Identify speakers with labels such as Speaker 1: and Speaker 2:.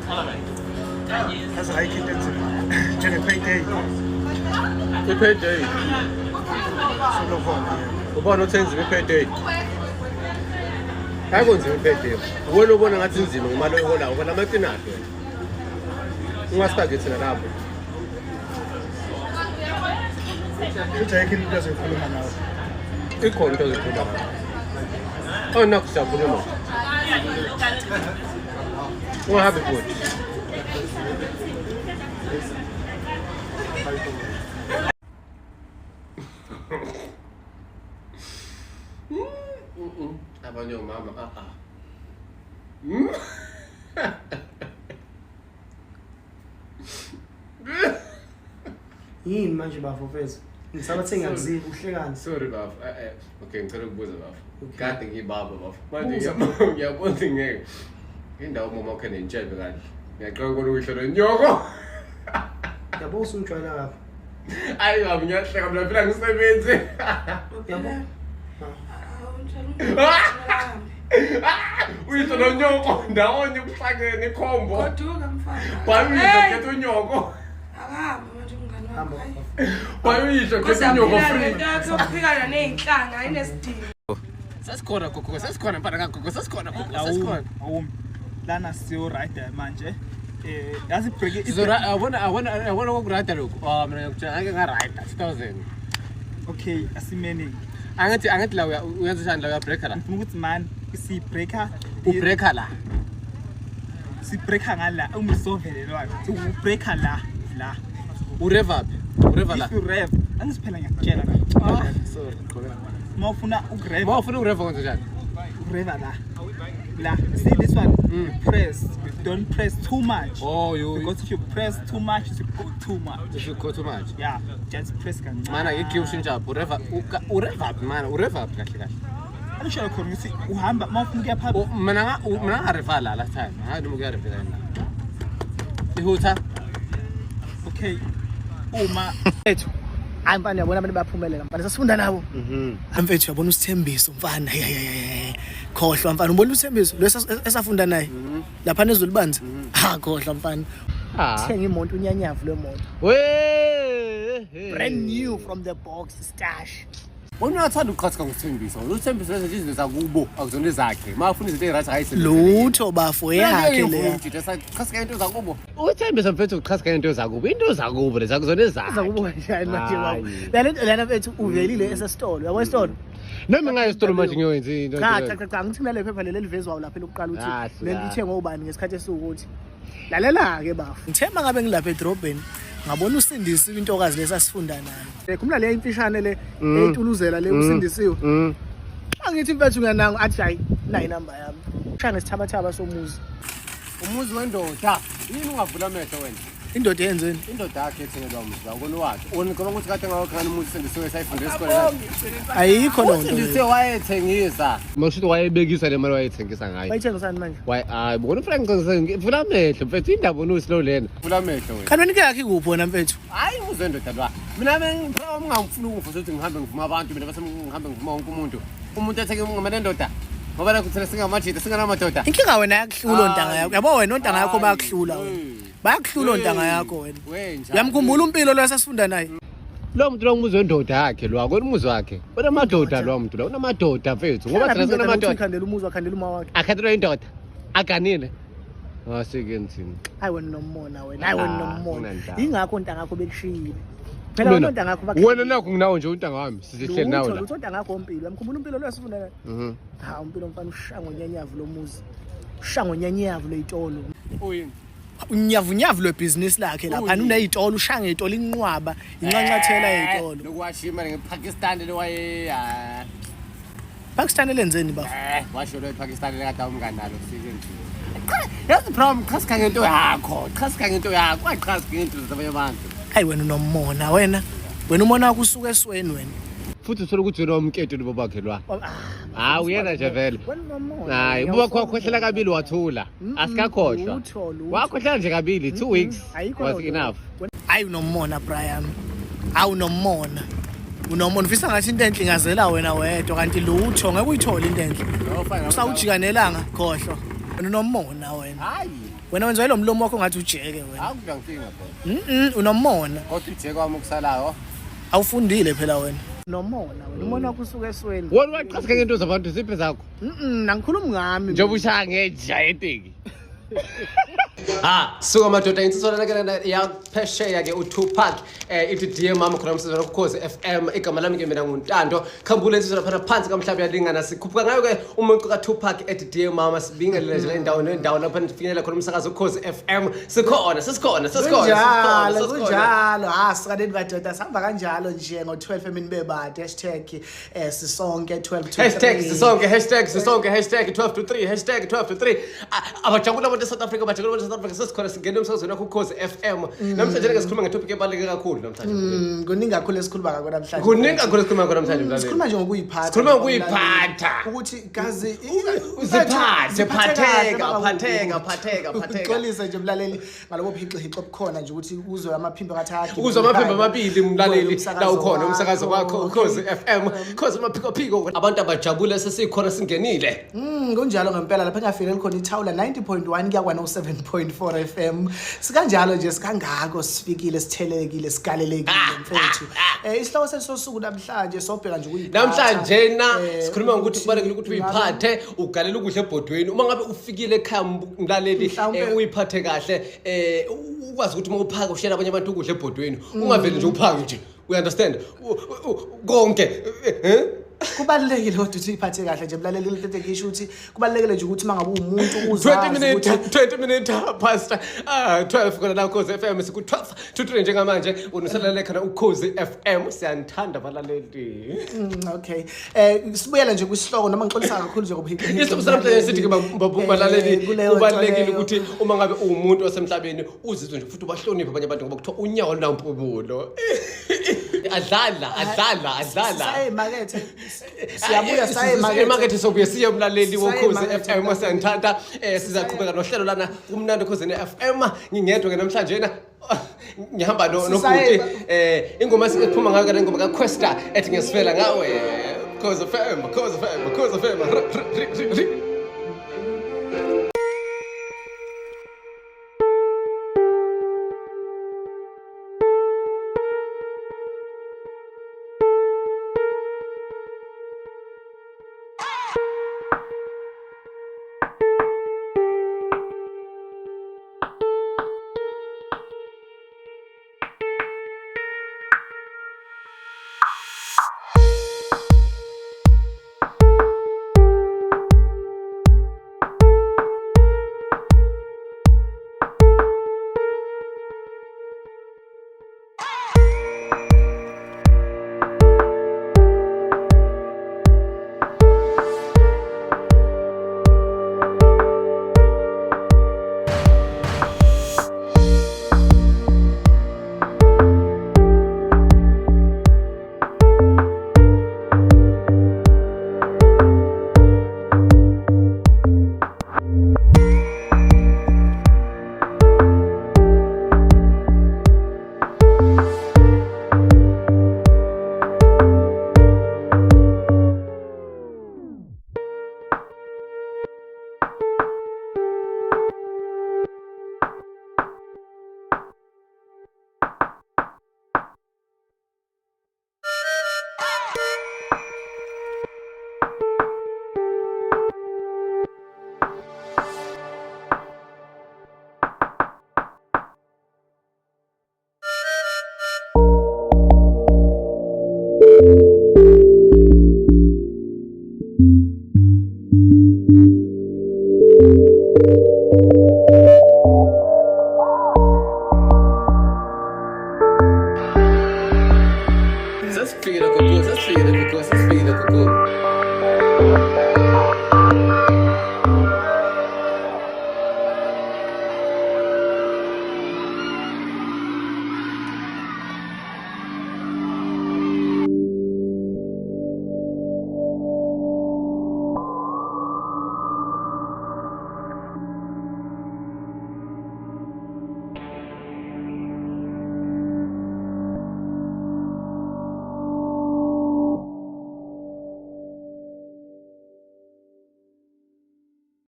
Speaker 1: That's high kid into payday.
Speaker 2: I-payday.
Speaker 1: Solo phone.
Speaker 2: Ubona uthenziwe i-payday. Akunzima i-payday. Wena ubona ngathi inzima ngemali oyiholayo ngoba lamatinado wena. Ungasitaki thina lapho.
Speaker 1: Futhi high kid into ezikhuluma nawe.
Speaker 2: Ikhona into ezikhuluma nawe. Awunakho siyakhuluma. Ungahambi futhi. Abanye omama
Speaker 1: Yini manje bafofeza? Ngisabathe ngiyakuzile uhlekani.
Speaker 2: Sorry bafo. Okay ngicela ukubuza bafo. Kade ngibaba bafo. Manje ngiyabona ngeke. Indawo mama wakhe nentshelwe kahle. Ngiyaqala ukubona uhlelo nyoko.
Speaker 1: Yabo usumjwayela lapha.
Speaker 2: Ayi baba ngiyahleka mina phela ngisebenze.
Speaker 1: Yabo.
Speaker 2: Uyisho nonyoko ndawonye kuhlakene ikhombo.
Speaker 3: Goduka mfana.
Speaker 2: Bayisho kethu unyoko.
Speaker 3: Akahamba manje umngane wakho.
Speaker 2: Bayisho kethu unyoko free.
Speaker 3: Sokuphikana nezinhlanga ayinesidingo.
Speaker 2: Sasikhona gogo, sasikhona mfana kagogo, sasikhona gogo, sasikhona.
Speaker 4: Awumi. Lana siyo right manje. Yazi break.
Speaker 2: Awona ukurada lokho. Mina ngikuthi ake nga right 2000.
Speaker 4: Okay, asimeni.
Speaker 2: Angathi la uyenza njani la breaker la?
Speaker 4: Ngifuna ukuthi man si breaker.
Speaker 2: Ubreaker la.
Speaker 4: Si breaker ngala umsovelelwa. Si breaker la.
Speaker 2: Urevap la.
Speaker 4: If you rev, angisiphela ngiyakutshela.
Speaker 2: Sorry.
Speaker 4: Mawufuna ugreva.
Speaker 2: Mawufuna ureva kwenza njani?
Speaker 4: Ureva la. See this one? Press. Don't press too much.
Speaker 2: Oh,
Speaker 4: because if you press too much, you go too much.
Speaker 2: If you go too much.
Speaker 4: Yeah, just press kancane.
Speaker 2: Mana ngeke ushintsha urevap mana urevap kahle.
Speaker 4: Angisho khona ukuthi uhamba mawufuna ukuya phakathi.
Speaker 2: Mina ngareva la last time. Hayi noma kuyareva la. Ihuta.
Speaker 4: Okay. Uma
Speaker 1: Ethu. Hayi mfana uyabona abantu bayaphumelela mfana sasifunda nabo. Mfethu uyabona usithembiso mfana. Khohlwa mfana ubona usithembiso lo esafunda naye. Lapha nezulubanza. Khohlwa mfana. Thenga imoto unyanyavu lemoto. Brand new from the box stash.
Speaker 2: Wona uyathanda ukuqhatheka ngosithembiso. Usithembiso lezi izinto zakubo akuzona ezakhe. Mafuna izinto ezirathi ayisebenzise.
Speaker 1: Lutho bafo yakhe le.
Speaker 2: Qhatheka into zakubo. Uthembisa mfethu uqhatheka into zakubo. Into zakubo lezi akuzona ezakhe.
Speaker 1: Zakubo kanjani manje baba. Lana mfethu uvelile esesitolo. Uyabo esitolo?
Speaker 2: Noma ngayo isitolo manje ngiyoyenza into.
Speaker 1: Cha ngithi mina le phepha leli livezwayo lapha lokuqala uthi lelithe ngobani ngesikhathi esukuthi. Lalela ke bafo. Ngithema ngabe ngilapha edrobheni. Ngabona usindisi intokazi lesasifunda nayo. Khumula le imfishane le etuluzela le usindisiwe. Angithi mfethu nganango athi hayi la inamba yami. Shanga sithabathaba somuzi.
Speaker 2: Umuzi wendoda. Yini ungavula amehlo wena?
Speaker 1: Indoda yenzeni?
Speaker 2: Indoda yakhe ethengelwa umuzi wakho wakhe. Ngicabanga ukuthi kade ngakhona umuzi sendisiwe sayifundisa isikole.
Speaker 1: Ayikho lonto.
Speaker 2: Sendisiwe wayethengisa. Mawusho wayebekisa le mali wayethengisa ngayo.
Speaker 1: Bayithengisani manje?
Speaker 2: Hayi bona Frank ngivula amehlo mfethu indaba onusi lo lena. Vula amehlo wena.
Speaker 1: Kanoni ke yakhe kuphi wona mfethu?
Speaker 2: Hayi umuzi wendoda lwa. Mina ngingafuna ukuvusa ukuthi ngihambe ngivuma abantu mina bese ngihambe ngivuma wonke umuntu. Umuntu etheke ngamanendoda. Ngoba la kuthela singamajita singanamadoda.
Speaker 1: Inkinga wena yakuhlula ontanga yakho. Yabo wena ontanga yakho bayakuhlula wena. Bayakuhlula ontanga yakho wena. Uyamkhumbula umpilo lo sasifunda naye. Lo muntu lo umuzi wendoda yakhe lo akona umuzi wakhe. Wena madoda lo muntu lo unamadoda mfethu ngoba thina sinamadoda. Akhandela umuzi wakhandela uma wakhe. Akhandela indoda. Aganile. Wasike nthini. Hayi wena nomona wena. Hayi wena nomona. Ingakho ontanga yakho bekushiyile. Phela ontanga yakho bakhe. Wena nakho nginawo nje ontanga wami sizihleli nawe la. Ontanga yakho impilo. Uyamkhumbula impilo lo sifunda naye. Ha impilo mfana ushango nyanyavu lo muzi. Ushango nyanyavu leyitolo. Oyini? Unyavunyavu lwebusiness lakhe lapha unezitolo ushanga izitolo inqwaba inqanqathela ezitolo
Speaker 2: lokwashima ngePakistan lewaye
Speaker 1: Pakistan lenzeni bafu
Speaker 2: washo lo ePakistan lekade umngani nalo kusike nje yazi problem khasika ngento yakho khasika ngento yakho aqhasika ngento zabanye abantu
Speaker 1: hayi wena unomona wena umona kusuka esweni wena
Speaker 2: futhi uthola ukuthi wena umketo libo bakhe lwa uyena nje vele hayi buba khohlela kabili wathula asikakhohlwa wakhohlela nje kabili 2 weeks was enough
Speaker 1: hayi unomona Brian awunomona unomona ufisa ngathi into enhle ingazela wena wedwa kanti lutho ngeke uyithole into enhle usawujikanelanga khohlwa unomona wena
Speaker 2: hayi
Speaker 1: Wena wenza lo mlomo wakho ngathi ujeke wena.
Speaker 2: Hawu kuyankinga phela.
Speaker 1: Unomona.
Speaker 2: Kodwa ujeke wami ukusalayo.
Speaker 1: Awufundile phela wena. Nomona wena. Umona wakho usuke esweni.
Speaker 2: Wona waqhazika ngento zabantu ziphe zakho.
Speaker 1: Nangikhuluma ngami.
Speaker 2: Njengoba ushaya ngeja eteki. Suka madoda insizwa lana ya phesheya ke uTupac ithi DM mama khona umsizwa lokhozi FM igama lami ke mina nguNtando khambule insizwa lapha phansi kamhlaba yalingana sikhuphuka ngayo ke umuntu kaTupac ethi DM mama sibingelele nje indawo nendawo lapha nifinyelela khona umsakazo ukhozi FM sikhona
Speaker 1: kunjalo sikade badoda sihamba kanjalo nje ngo12 emini bebade #sisonke 12
Speaker 2: sisonke #12 to 3 #12 to 3 abajabula abantu eSouth Africa bajabula South Africa sesikhona singena emsakazweni wakho ukhozi FM namhlanje ke sikhuluma ngetopic ebaluleke kakhulu namhlanje
Speaker 1: kuningi kakhulu esikhuluma ngakho namhlanje
Speaker 2: kuningi kakhulu esikhuluma ngakho namhlanje
Speaker 1: sikhuluma nje ngokuyiphatha
Speaker 2: sikhuluma ngokuyiphatha
Speaker 1: ukuthi gazi
Speaker 2: phatheka
Speaker 1: uxolise nje mlaleli ngalobo phixihixo obukhona nje ukuthi uzwe amaphimbo kathathu
Speaker 2: uzwe amaphimbo amabili mlaleli la ukhona umsakazo wakho ukhozi FM ukhozi amaphiko abantu abajabule sesikhona singenile
Speaker 1: kunjalo ngempela lapha ngafika likhona ithawula 90.1 kuya kwa7.4 FM sikanjalo nje sikangako sifikile sithelekile sigalelekile mfethu isihloko selisosuku namhlanje sobheka nje ukuyiphatha
Speaker 2: namhlanje sikhuluma ngokuthi kubalekile ukuthi uyiphathe ugalela ukudla ebhodweni uma ngabe ufikile ekhaya mlaleli uyiphathe kahle ukwazi ukuthi uma uphaka ushela abanye abantu ukudla ebhodweni ungaveli nje uphake nje we understand konke
Speaker 1: kubalekile ukuthi uyiphathe kahle nje mlaleli lento ngisho ukuthi kubalekile nje ukuthi mangabe umuntu uzazi
Speaker 2: 20 minutes past 12 khona la ukhozi FM siku 12 to 3 njengamanje unosalela khona ukhozi FM siyanthanda balaleli
Speaker 1: okay sibuyela nje kwisihloko noma ngixolisa kakhulu nje ngobuhiki
Speaker 2: isihloko namhlanje sithi ke balaleli kubalekile ukuthi uma ngabe umuntu wasemhlabeni uzizwe nje futhi ubahloniphe abanye abantu ngoba kuthiwa unyawo lunampumulo adlala
Speaker 1: makethe siyabuya
Speaker 2: emakethe sobuye siye umlaleli wokhozi FM siyanthanda sizaqhubeka nohlelo lana kumnandi khosini FM ngingedwa ke namhlanje na ngihamba nokuthi ingoma esiphuma ngayo kana ingoma kaQuesta ethi ngesifela ngawe Khosi FM